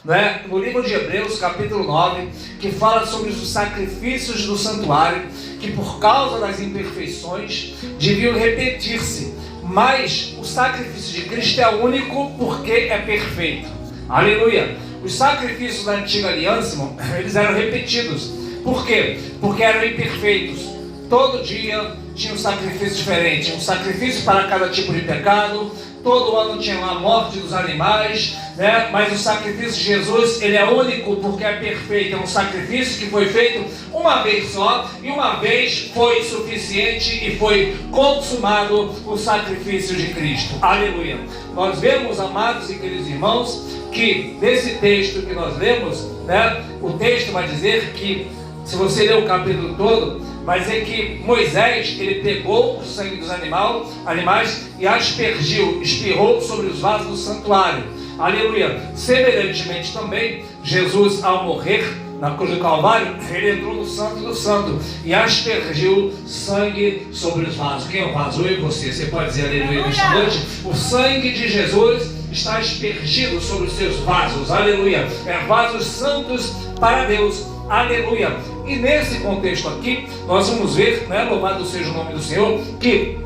né, no livro de Hebreus, capítulo 9, que fala sobre os sacrifícios do santuário, que por causa das imperfeições deviam repetir-se. Mas o sacrifício de Cristo é único porque é perfeito. Aleluia! Os sacrifícios da antiga aliança, irmão, eles eram repetidos. Por quê? Porque eram imperfeitos. Todo dia tinha um sacrifício diferente, um sacrifício para cada tipo de pecado. Todo ano tinha a morte dos animais, né? Mas o sacrifício de Jesus, ele é único porque é perfeito. É um sacrifício que foi feito uma vez só, e uma vez foi suficiente e foi consumado o sacrifício de Cristo. Aleluia! Nós vemos, amados e queridos irmãos, que nesse texto que nós lemos, né, o texto vai dizer que, se você ler o capítulo todo, vai dizer que Moisés, ele pegou o sangue dos animais e aspergiu, espirrou sobre os vasos do santuário. Aleluia! Semelhantemente também, Jesus, ao morrer na cruz do Calvário, ele entrou no Santo do Santo e aspergiu sangue sobre os vasos. Quem é o vaso? Eu e você. Você pode dizer aleluia nesta noite? O sangue de Jesus está aspergido sobre os seus vasos. Aleluia! É vasos santos para Deus. Aleluia! E nesse contexto aqui, nós vamos ver, né, louvado seja o nome do Senhor, que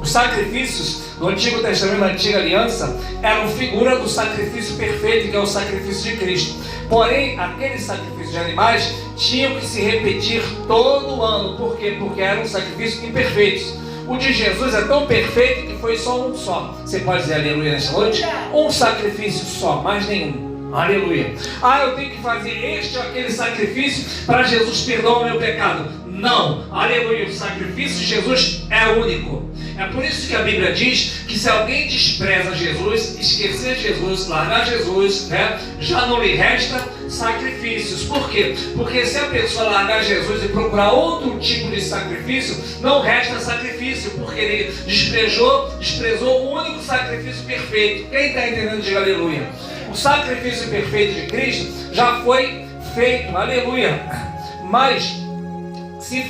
os sacrifícios do Antigo Testamento, da Antiga Aliança, eram figura do sacrifício perfeito, que é o sacrifício de Cristo. Porém, aqueles sacrifícios de animais tinham que se repetir todo ano. Por quê? Porque eram sacrifícios imperfeitos. O de Jesus é tão perfeito que foi só um só. Você pode dizer aleluia nesta noite? Um sacrifício só, mais nenhum. Aleluia! Eu tenho que fazer este ou aquele sacrifício para Jesus perdoar o meu pecado. Não! Aleluia! O sacrifício de Jesus é único. É por isso que a Bíblia diz que se alguém despreza Jesus, esquecer Jesus, largar Jesus, né, já não lhe resta sacrifícios. Por quê? Porque se a pessoa largar Jesus e procurar outro tipo de sacrifício, não resta sacrifício, porque ele desprezou o único sacrifício perfeito. Quem está entendendo, diga aleluia. O sacrifício perfeito de Cristo já foi feito, aleluia. Mas se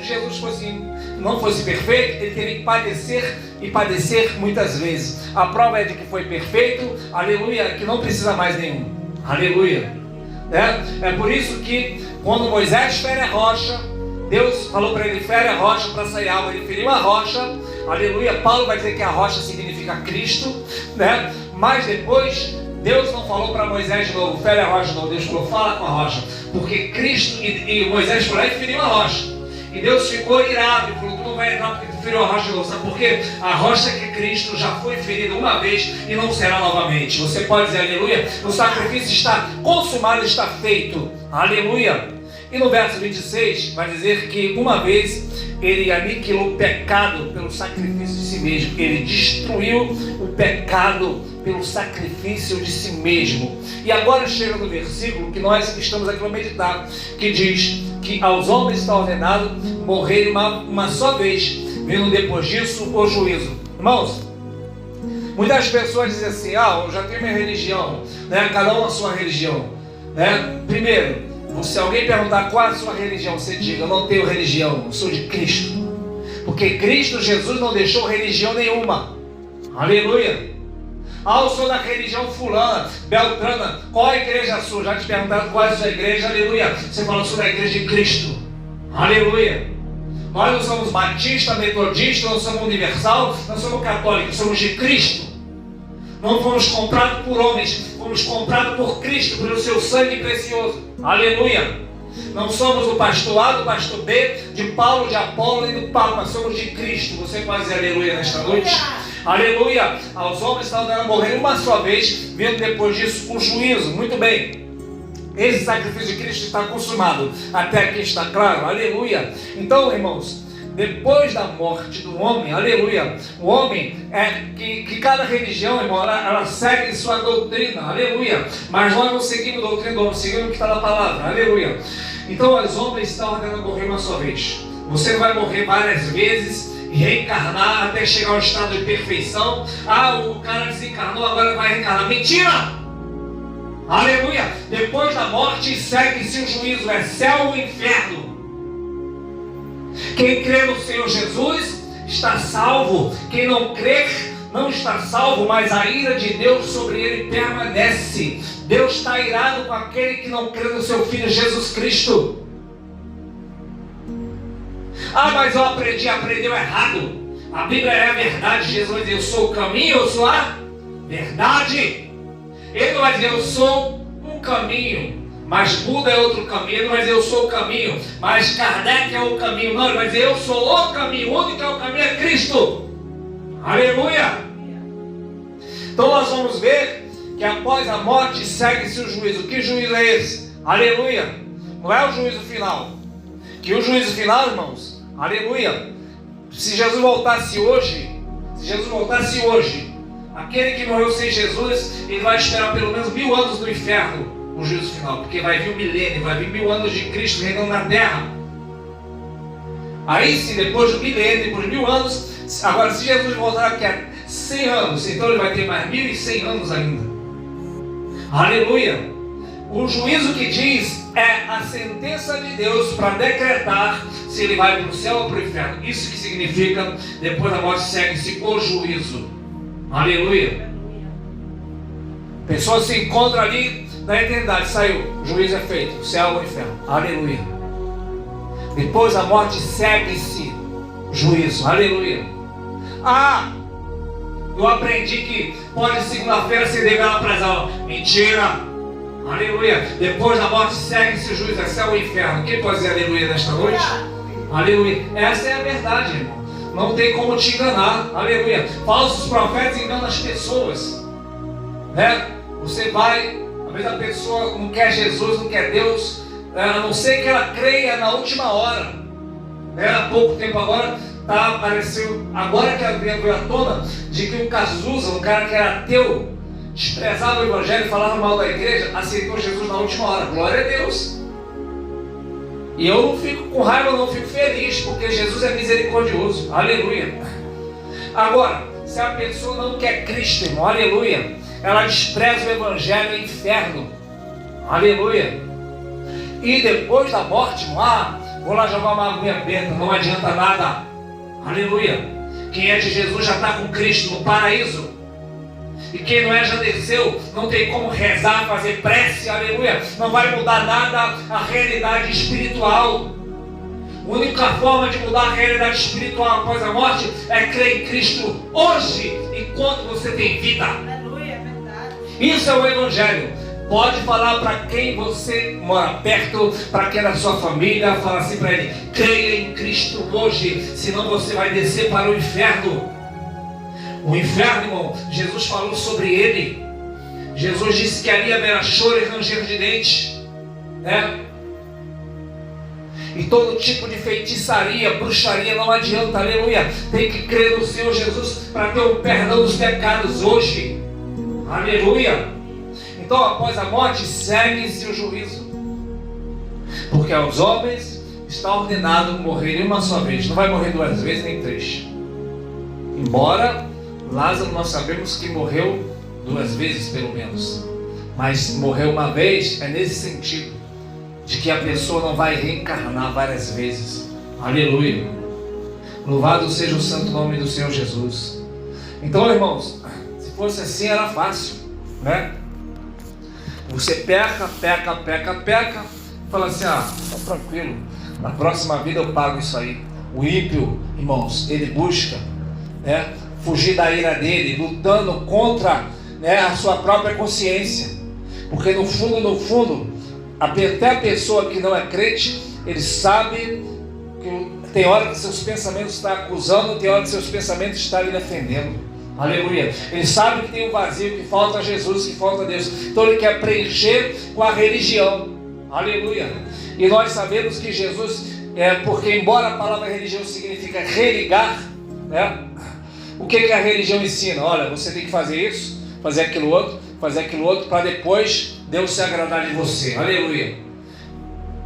Jesus não fosse perfeito, ele teria que padecer e padecer muitas vezes. A prova é de que foi perfeito, aleluia, que não precisa mais nenhum. Aleluia. É por isso que quando Moisés fere a rocha, Deus falou para ele: fere a rocha para sair água. Ele feriu a rocha, aleluia. Paulo vai dizer que a rocha significa Cristo, né? Mas depois Deus não falou para Moisés de novo: fere a rocha de novo. Deus falou: fala com a rocha, porque Cristo e Moisés foi lá e feriu a rocha. E Deus ficou irado e falou: tu não vai entrar porque tu feriu a rocha de novo. Sabe por quê? A rocha que Cristo já foi ferido uma vez e não será novamente. Você pode dizer aleluia? O sacrifício está consumado, está feito. Aleluia! E no verso 26 vai dizer que uma vez ele aniquilou o pecado pelo sacrifício de si mesmo. Ele destruiu o pecado pelo sacrifício de si mesmo. E agora chega no versículo que nós estamos aqui para meditar, que diz que aos homens está ordenado morrer uma só vez, vindo depois disso o juízo. Irmãos, muitas pessoas dizem assim: eu já tenho minha religião, né? Cada um a sua religião, né? Primeiro, se alguém perguntar qual é a sua religião, você diga: eu não tenho religião, eu sou de Cristo. Porque Cristo Jesus não deixou religião nenhuma. Aleluia! Eu sou da religião fulana, beltrana. Qual a igreja sua? Já te perguntaram qual é a sua igreja? Aleluia! Você fala: eu sou da igreja de Cristo. Aleluia! Nós não somos batista, metodista, não somos universal, não somos católicos, somos de Cristo. Não fomos comprados por homens, fomos comprados por Cristo, pelo seu sangue precioso. Aleluia! Não somos o pastor A, do pastor B, de Paulo, de Apolo e do Papa, nós somos de Cristo. Você pode dizer aleluia nesta noite? Aleluia! Aos homens está ordenado morrer uma só vez, vendo depois disso o juízo. Muito bem. Esse sacrifício de Cristo está consumado. Até aqui está claro? Aleluia! Então, irmãos, depois da morte do homem, aleluia, o homem que cada religião, irmão, ela segue sua doutrina, aleluia, mas nós não seguimos a doutrina do homem, seguimos o que está na palavra, aleluia. Então os homens estão ordenados a morrer uma só vez. Você vai morrer várias vezes e reencarnar até chegar ao estado de perfeição. O cara desencarnou, agora vai reencarnar. Mentira! Aleluia! Depois da morte segue-se o juízo, é céu ou inferno. Quem crê no Senhor Jesus está salvo. Quem não crer não está salvo, mas a ira de Deus sobre ele permanece. Deus está irado com aquele que não crê no seu Filho Jesus Cristo. Ah, mas eu aprendeu errado. A Bíblia é a verdade. Jesus diz: eu sou o caminho, eu sou a verdade. Ele não vai dizer: eu sou um caminho, mas Buda é outro caminho. Ele não vai dizer: eu sou o caminho, mas Kardec é o caminho. Não, ele vai dizer: eu sou o caminho. O único que é o caminho é Cristo. Aleluia. Então nós vamos ver que após a morte segue-se o juízo. Que juízo é esse? Aleluia. Não é o juízo final. Que o juízo final, irmãos, aleluia, se Jesus voltasse hoje, aquele que morreu sem Jesus, ele vai esperar pelo menos 1000 anos no inferno, no juízo final, porque vai vir um milênio, vai vir 1000 anos de Cristo reinando na terra. Aí sim, depois do milênio, depois de 1000 anos, agora se Jesus voltar aqui a 100 anos, então ele vai ter mais 1100 anos ainda. Aleluia. O juízo que diz é a sentença de Deus para decretar se ele vai para o céu ou para o inferno. Isso que significa: depois da morte segue-se o juízo. Aleluia. A pessoa se encontra ali na eternidade, saiu, o juízo é feito, céu ou inferno. Aleluia. Depois da morte segue-se juízo. Aleluia. Ah, eu aprendi que pode segunda-feira se revelar para as aulas. Mentira. Aleluia. Depois da morte segue-se o juízo, é céu ou inferno. Quem pode dizer aleluia nesta noite? Aleluia. Essa é a verdade, irmão. Não tem como te enganar. Aleluia. Falsos profetas enganam as pessoas, né? Você vai, às vezes a pessoa não quer Jesus, não quer Deus, a não ser que ela creia na última hora, né? Há pouco tempo agora apareceu, agora que veio à tona, de que um Cazuza, um cara que era ateu, desprezava o evangelho, falava mal da igreja, aceitou Jesus na última hora. Glória a Deus. E eu não fico com raiva, eu não fico feliz, porque Jesus é misericordioso. Aleluia. Agora, se a pessoa não quer Cristo, irmão, aleluia, ela despreza o evangelho, é inferno. Aleluia. E depois da morte, irmão, vou lá jogar uma aguinha benta, não adianta nada. Aleluia. Quem é de Jesus já está com Cristo no paraíso. E quem não é já desceu, não tem como rezar, fazer prece, aleluia. Não vai mudar nada a realidade espiritual. A única forma de mudar a realidade espiritual após a morte é crer em Cristo hoje, enquanto você tem vida. Aleluia, é verdade. Isso é o Evangelho. Pode falar para quem você mora perto, para quem é da sua família, fala assim para ele: creia em Cristo hoje, senão você vai descer para o inferno. O inferno, irmão, Jesus falou sobre ele. Jesus disse que ali haverá choro e ranger de dentes, né? E todo tipo de feitiçaria, bruxaria não adianta, aleluia. Tem que crer no Senhor Jesus para ter o perdão dos pecados hoje, aleluia. Então após a morte segue-se o juízo, porque aos homens está ordenado morrer uma só vez. Não vai morrer 2 vezes nem 3. Embora Lázaro nós sabemos que morreu 2 vezes pelo menos, mas morreu uma vez é nesse sentido, de que a pessoa não vai reencarnar várias vezes. Aleluia. Louvado seja o santo nome do Senhor Jesus. Então, irmãos, se fosse assim era fácil, né? Você peca, fala assim: tá tranquilo, na próxima vida eu pago isso aí. O ímpio, irmãos, ele busca, né, fugir da ira dele, lutando contra, né, a sua própria consciência, porque no fundo, até a pessoa que não é crente, ele sabe que tem hora que seus pensamentos estão acusando, tem hora que seus pensamentos estão lhe defendendo. Aleluia. Ele sabe que tem um vazio, que falta Jesus, que falta Deus, então ele quer preencher com a religião. Aleluia. E nós sabemos que Jesus, porque embora a palavra religião significa religar, né? O que a religião ensina? Olha, você tem que fazer isso, fazer aquilo outro, para depois Deus se agradar de você. Aleluia.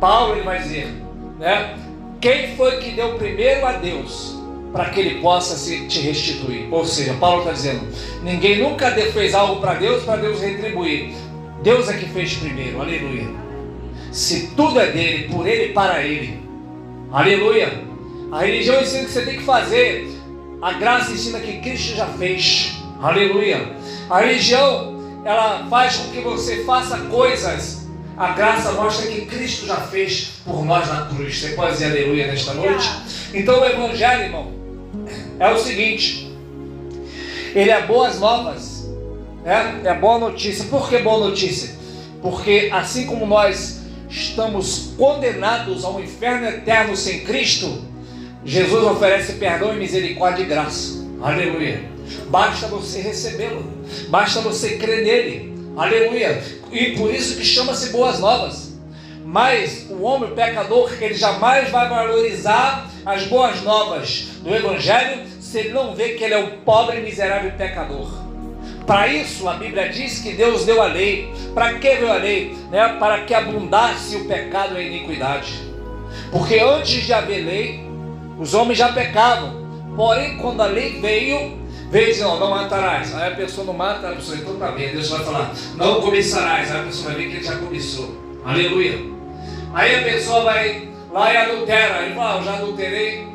Paulo ele vai dizer, né? Quem foi que deu primeiro a Deus para que ele possa te restituir? Ou seja, Paulo está dizendo, ninguém nunca fez algo para Deus retribuir. Deus é que fez primeiro. Aleluia. Se tudo é dele, por ele e para ele. Aleluia. A religião ensina que você tem que fazer. A graça ensina que Cristo já fez. Aleluia. A religião, ela faz com que você faça coisas. A graça mostra que Cristo já fez por nós na cruz. Você pode dizer aleluia nesta noite? Então o Evangelho, irmão, é o seguinte. Ele é boas novas. É boa notícia. Por que boa notícia? Porque assim como nós estamos condenados ao inferno eterno sem Cristo, Jesus oferece perdão e misericórdia e graça. Aleluia. Basta você recebê-lo. Basta você crer nele. Aleluia. E por isso que chama-se boas novas. Mas o homem pecador, ele jamais vai valorizar as boas novas do Evangelho se ele não vê que ele é um pobre, miserável pecador. Para isso a Bíblia diz que Deus deu a lei. Para que deu a lei? Para que abundasse o pecado e a iniquidade. Porque antes de haver lei, os homens já pecavam. Porém, quando a lei veio dizendo, não matarás. Aí a pessoa não mata, a pessoa então tá bem. Deus vai falar, não cobiçarás. Aí a pessoa vai ver que ele já cobiçou. Aleluia. Aí a pessoa vai lá e adultera. Ele fala, eu já adulterei,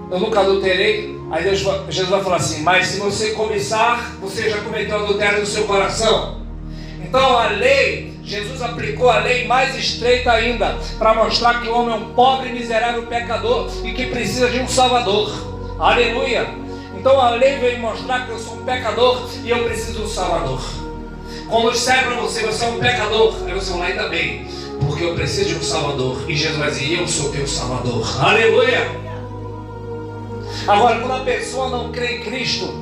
eu nunca adulterei. Aí Jesus vai falar assim, mas se você cobiçar, você já cometeu adultério no seu coração. Então a lei, Jesus aplicou a lei mais estreita ainda, para mostrar que o homem é um pobre, miserável pecador e que precisa de um Salvador. Aleluia. Então a lei veio mostrar que eu sou um pecador e eu preciso de um Salvador. Quando disser para você, você é um pecador, aí você vai lá, ainda bem, porque eu preciso de um Salvador. E Jesus vai dizer, eu sou teu Salvador. Aleluia. Agora, quando a pessoa não crê em Cristo,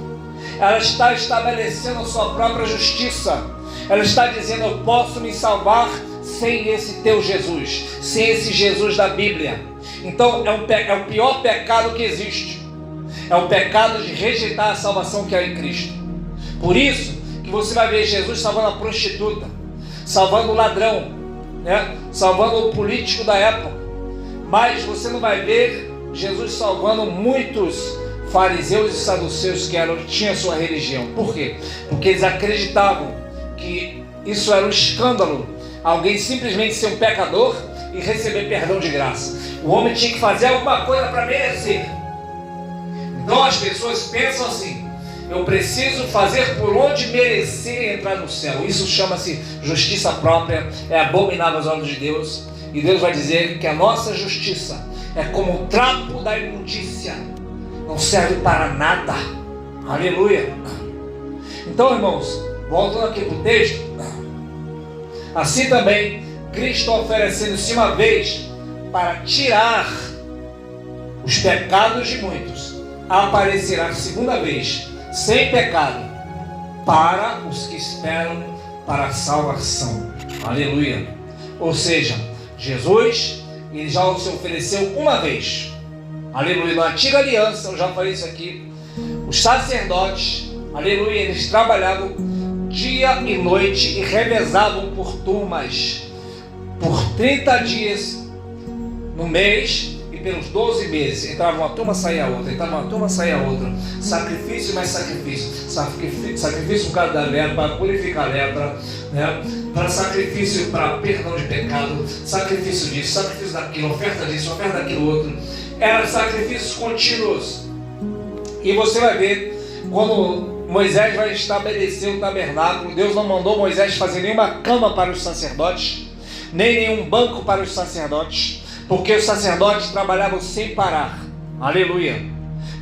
ela está estabelecendo a sua própria justiça. Ela está dizendo, eu posso me salvar sem esse teu Jesus, sem esse Jesus da Bíblia. Então é o pior pecado que existe. É o pecado de rejeitar a salvação que há em Cristo. Por isso que você vai ver Jesus salvando a prostituta, salvando o ladrão, salvando o político da época. Mas você não vai ver Jesus salvando muitos fariseus e saduceus que tinham sua religião. Por quê? Porque eles acreditavam que isso era um escândalo. Alguém simplesmente ser um pecador e receber perdão de graça. O homem tinha que fazer alguma coisa para merecer. Então as pessoas pensam assim, eu preciso fazer por onde merecer entrar no céu. Isso chama-se justiça própria, é abominável aos olhos de Deus. E Deus vai dizer que a nossa justiça é como o trapo da imundícia, não serve para nada. Aleluia. Então, irmãos, voltando aqui para o texto, assim também Cristo oferecendo-se uma vez para tirar os pecados de muitos, aparecerá segunda vez sem pecado para os que esperam para a salvação. Aleluia. Ou seja, Jesus, ele já se ofereceu uma vez. Aleluia. Na antiga aliança, eu já falei isso aqui, os sacerdotes, aleluia, eles trabalhavam dia e noite e revezavam por turmas, por 30 dias no mês e pelos 12 meses. Entrava uma turma, saía outra, entrava uma turma, saía outra. Sacrifício mais sacrifício. Sacrifício por causa da lepra, para purificar a lepra, para sacrifício para perdão de pecado, sacrifício disso, sacrifício daquilo, oferta disso, oferta daquilo outro. Eram sacrifícios contínuos. E você vai ver, quando Moisés vai estabelecer o tabernáculo, Deus não mandou Moisés fazer nenhuma cama para os sacerdotes, nem nenhum banco para os sacerdotes, porque os sacerdotes trabalhavam sem parar. Aleluia.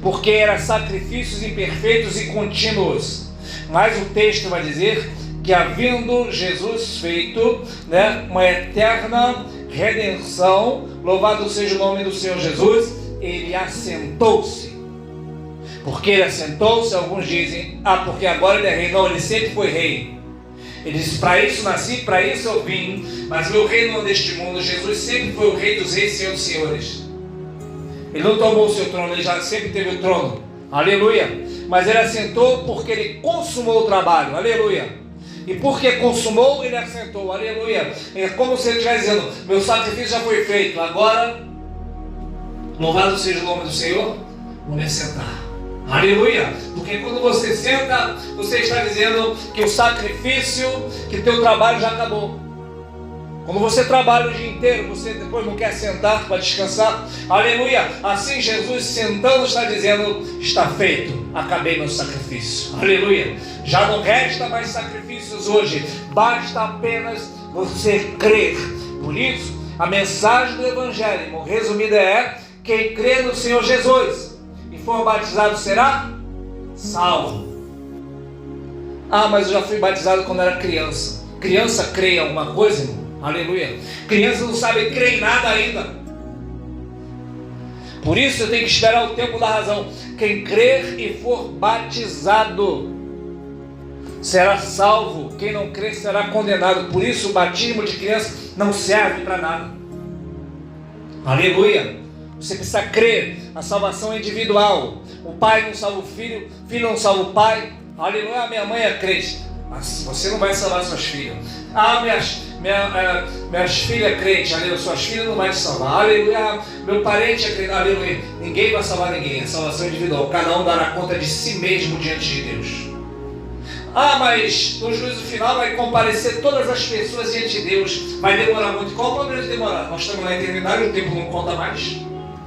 Porque eram sacrifícios imperfeitos e contínuos. Mas o texto vai dizer que, havendo Jesus feito uma eterna redenção, louvado seja o nome do Senhor Jesus, ele assentou-se. Porque ele assentou-se, alguns dizem, porque agora ele é rei. Não, ele sempre foi rei. Ele disse, para isso nasci, para isso eu vim, mas meu reino não é deste mundo. Jesus sempre foi o rei dos reis e senhor dos senhores. Ele não tomou o seu trono, ele já sempre teve o trono. Aleluia. Mas ele assentou porque ele consumou o trabalho. Aleluia. E porque consumou, ele assentou. Aleluia. É como se ele estivesse dizendo, meu sacrifício já foi feito, agora louvado seja o nome do Senhor, vou me assentar. Aleluia. Porque quando você senta, você está dizendo que o sacrifício, que teu trabalho já acabou. Quando você trabalha o dia inteiro, você depois não quer sentar para descansar. Aleluia. Assim Jesus sentando está dizendo: está feito, acabei meu sacrifício. Aleluia. Já não resta mais sacrifícios hoje, basta apenas você crer. Por isso, a mensagem do Evangelho, resumida, é: quem crê no Senhor Jesus e for batizado será salvo. Ah, mas eu já fui batizado quando era criança. Criança crê em alguma coisa, irmão? Aleluia. Criança não sabe crer em nada ainda. Por isso eu tenho que esperar o tempo da razão. Quem crer e for batizado será salvo. Quem não crer será condenado. Por isso o batismo de criança não serve para nada. Aleluia. Você precisa crer. A salvação é individual. O pai não salva o filho, o filho não salva o pai. Aleluia. Minha mãe é crente, mas você não vai salvar suas filhas. Ah, minhas filhas é crente, aleluia. Suas filhas não vai te salvar. Aleluia. Meu parente é crente, aleluia. Ninguém vai salvar ninguém. A salvação é individual. Cada um dará conta de si mesmo diante de Deus. Ah, mas no juízo final vai comparecer todas as pessoas diante de Deus. Vai demorar muito. Qual o problema de demorar? Nós estamos na eternidade, o tempo não conta mais.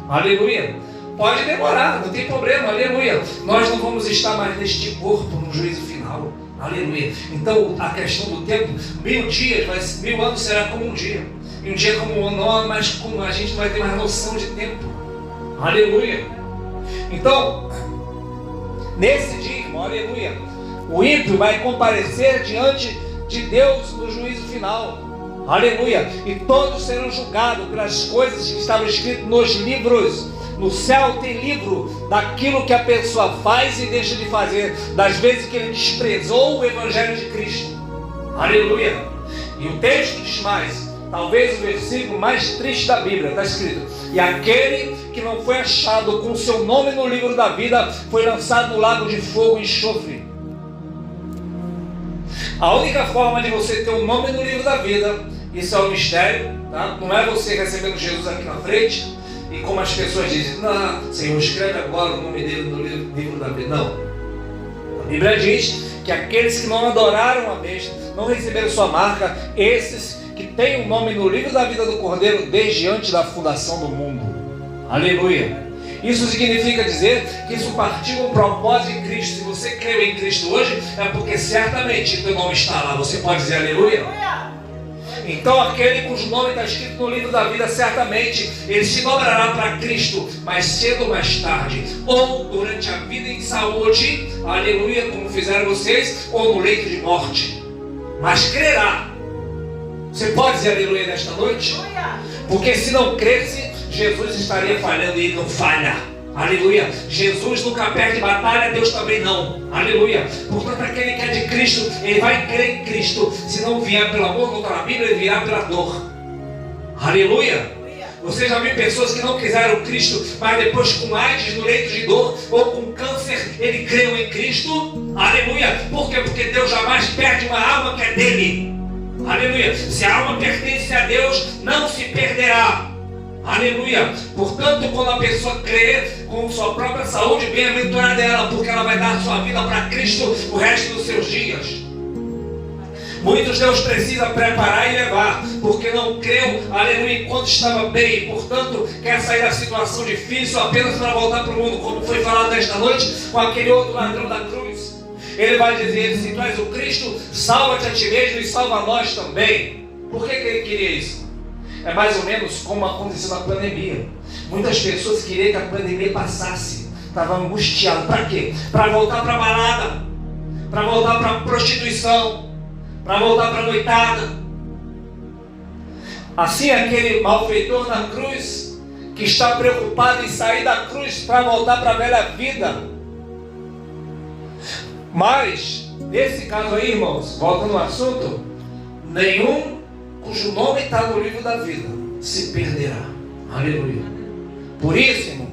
Aleluia. Pode demorar, não tem problema, aleluia. Nós não vamos estar mais neste corpo no juízo final. Aleluia. Então a questão do tempo, 1000 dias, 1000 anos será como um dia. E um dia como um ano, mas como a gente não vai ter mais noção de tempo. Aleluia. Então, nesse dia, irmão, aleluia, o ímpio vai comparecer diante de Deus no juízo final. Aleluia. E todos serão julgados pelas coisas que estavam escritas nos livros. No céu tem livro daquilo que a pessoa faz e deixa de fazer, das vezes que ele desprezou o Evangelho de Cristo. Aleluia. E o texto diz mais, talvez o versículo mais triste da Bíblia, está escrito: e aquele que não foi achado com seu nome no livro da vida foi lançado no lago de fogo e enxofre. A única forma de você ter um nome no livro da vida, isso é um mistério, tá? Não é você recebendo Jesus aqui na frente e como as pessoas dizem: não, Senhor, escreve agora o nome dele no livro da vida. Não. A Bíblia diz que aqueles que não adoraram a besta, não receberam sua marca, esses que têm o nome no livro da vida do Cordeiro desde antes da fundação do mundo. Aleluia. Isso significa dizer que isso partiu do propósito em Cristo. Se você creu em Cristo hoje, é porque certamente o teu nome está lá. Você pode dizer aleluia? Então aquele cujo nome está escrito no livro da vida, certamente ele se dobrará para Cristo, mais cedo ou mais tarde, ou durante a vida em saúde, aleluia, como fizeram vocês, ou no leito de morte, mas crerá. Você pode dizer aleluia nesta noite? Porque se não cresce, Jesus estaria falhando, e ele não falha. Aleluia. Jesus nunca perde batalha, Deus também não. Aleluia. Portanto, aquele que é de Cristo, ele vai crer em Cristo. Se não vier pelo amor, não está na Bíblia, ele virá pela dor. Aleluia. Você já viu pessoas que não quiseram Cristo, mas depois com AIDS no leito de dor, ou com câncer, ele creu em Cristo? Aleluia. Por quê? Porque Deus jamais perde uma alma que é dele. Aleluia. Se a alma pertence a Deus, não se perderá. Aleluia. Portanto, quando a pessoa crê com sua própria saúde, bem-aventurada ela, porque ela vai dar sua vida para Cristo o resto dos seus dias. Muitos Deus precisa preparar e levar, porque não creu, aleluia, enquanto estava bem. Portanto, quer sair da situação difícil apenas para voltar para o mundo, como foi falado esta noite com aquele outro ladrão da cruz. Ele vai dizer: se tu és o Cristo, salva-te a ti mesmo e salva a nós também. Por que ele queria isso? É mais ou menos como aconteceu na pandemia. Muitas pessoas queriam que a pandemia passasse. Estavam angustiadas. Para quê? Para voltar para a balada, para voltar para a prostituição, para voltar para a noitada. Assim, aquele malfeitor na cruz, que está preocupado em sair da cruz para voltar para a velha vida. Mas, nesse caso aí, irmãos, voltando ao assunto, nenhum cujo nome está no livro da vida se perderá. Aleluia. Por isso, irmão,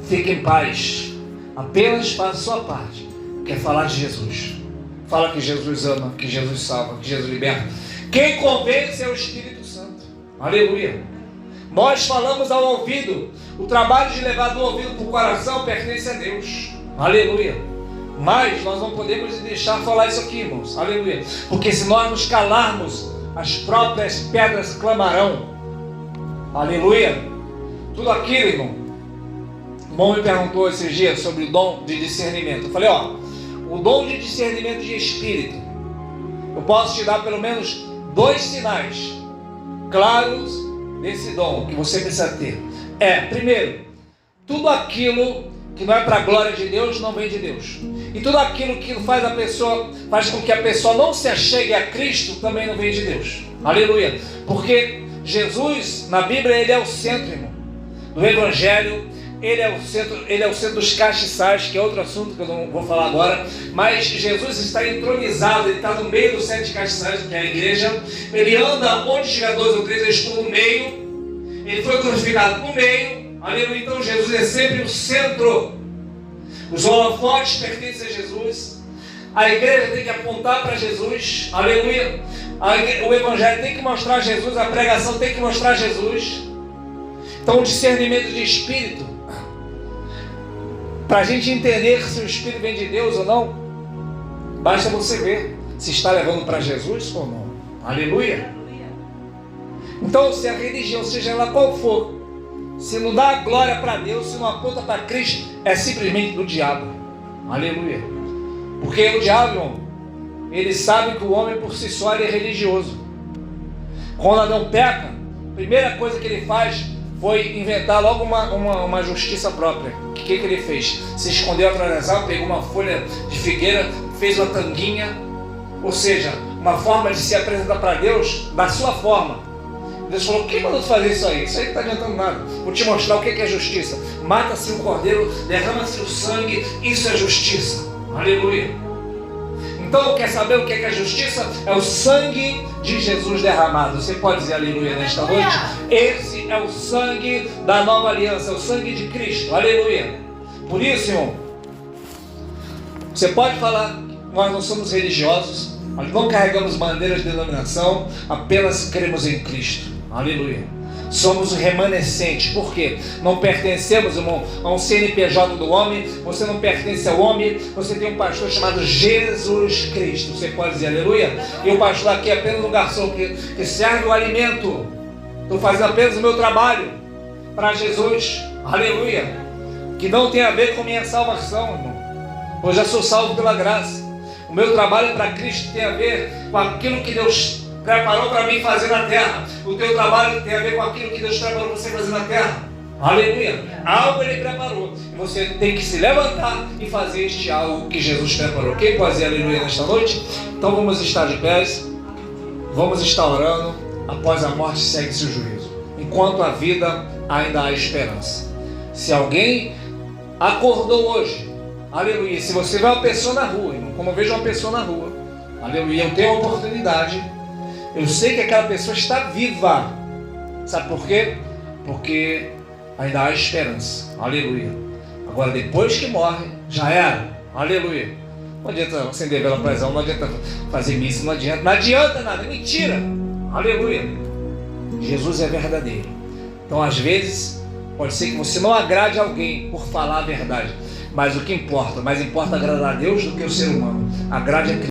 fique em paz. Apenas faça a sua parte, que é falar de Jesus. Fala que Jesus ama, que Jesus salva, que Jesus liberta. Quem convence é o Espírito Santo. Aleluia. Nós falamos ao ouvido. O trabalho de levar do ouvido para o coração pertence a Deus. Aleluia. Mas nós não podemos deixar falar isso aqui, irmãos. Aleluia. Porque se nós nos calarmos, as próprias pedras clamarão. Aleluia. Tudo aquilo, irmão. O irmão me perguntou esses dias sobre o dom de discernimento. Eu falei, o dom de discernimento de espírito, eu posso te dar pelo menos 2 sinais claros desse dom que você precisa ter. Primeiro, tudo aquilo que não é para a glória de Deus não vem de Deus. E tudo aquilo que faz com que a pessoa não se achegue a Cristo também não vem de Deus. Aleluia. Porque Jesus, na Bíblia, ele é o centro, irmão, do Evangelho. Ele é o centro dos castiçais, que é outro assunto que eu não vou falar agora. Mas Jesus está entronizado, ele está no meio dos 7 castiçais, que é a igreja. Ele anda onde chega 2 ou 3, ele está no meio. Ele foi crucificado no meio. Aleluia. Então Jesus é sempre o centro. Os holofotes pertencem a Jesus. A igreja tem que apontar para Jesus. Aleluia. O evangelho tem que mostrar Jesus. A pregação tem que mostrar Jesus. Então o discernimento de espírito, para a gente entender se o espírito vem de Deus ou não, basta você ver se está levando para Jesus ou não. Aleluia. Então, se a religião, seja ela qual for, se não dá glória para Deus, se não aponta para Cristo, é simplesmente do diabo. Aleluia. Porque o diabo, irmão, ele sabe que o homem por si só ele é religioso. Quando Adão peca, a primeira coisa que ele faz foi inventar logo uma justiça própria. O que ele fez? Se escondeu atrás das árvores, pegou uma folha de figueira, fez uma tanguinha, ou seja, uma forma de se apresentar para Deus da sua forma. Deus falou, quem mandou fazer isso aí? Isso aí não está adiantando nada. Vou te mostrar o que é justiça. Mata-se um cordeiro, derrama-se o sangue, isso é justiça. Aleluia. Então, quer saber o que é justiça? É o sangue de Jesus derramado. Você pode dizer aleluia nesta noite? Esse é o sangue da nova aliança, é o sangue de Cristo. Aleluia. Por isso, irmão, você pode falar, nós não somos religiosos, nós não carregamos bandeiras de denominação, apenas cremos em Cristo. Aleluia. Somos o remanescente. Por quê? Não pertencemos, irmão, a um CNPJ do homem. Você não pertence ao homem. Você tem um pastor chamado Jesus Cristo. Você pode dizer aleluia? E o pastor aqui é apenas um garçom que serve o alimento. Estou fazendo apenas o meu trabalho para Jesus. Aleluia. Que não tem a ver com minha salvação, irmão. Eu já sou salvo pela graça. O meu trabalho para Cristo tem a ver com aquilo que Deus preparou para mim fazer na terra. O teu trabalho tem a ver com aquilo que Deus preparou para você fazer na terra. Aleluia. Algo Ele preparou. E você tem que se levantar e fazer este algo que Jesus preparou. Quem pode dizer aleluia nesta noite? Então vamos estar de pés. Vamos estar orando. Após a morte segue-se o juízo. Enquanto a vida ainda há esperança. Se alguém acordou hoje, aleluia. Se você vê uma pessoa na rua, irmão, como eu vejo uma pessoa na rua, aleluia, eu tenho a oportunidade. Eu sei que aquela pessoa está viva. Sabe por quê? Porque ainda há esperança. Aleluia. Agora, depois que morre, já era. Aleluia. Não adianta acender vela para não adianta fazer missa, não adianta nada, é mentira. Aleluia. Jesus é verdadeiro. Então, às vezes, pode ser que você não agrade alguém por falar a verdade. Mas o que importa? Mais importa agradar a Deus do que o ser humano. Agrade a Cristo.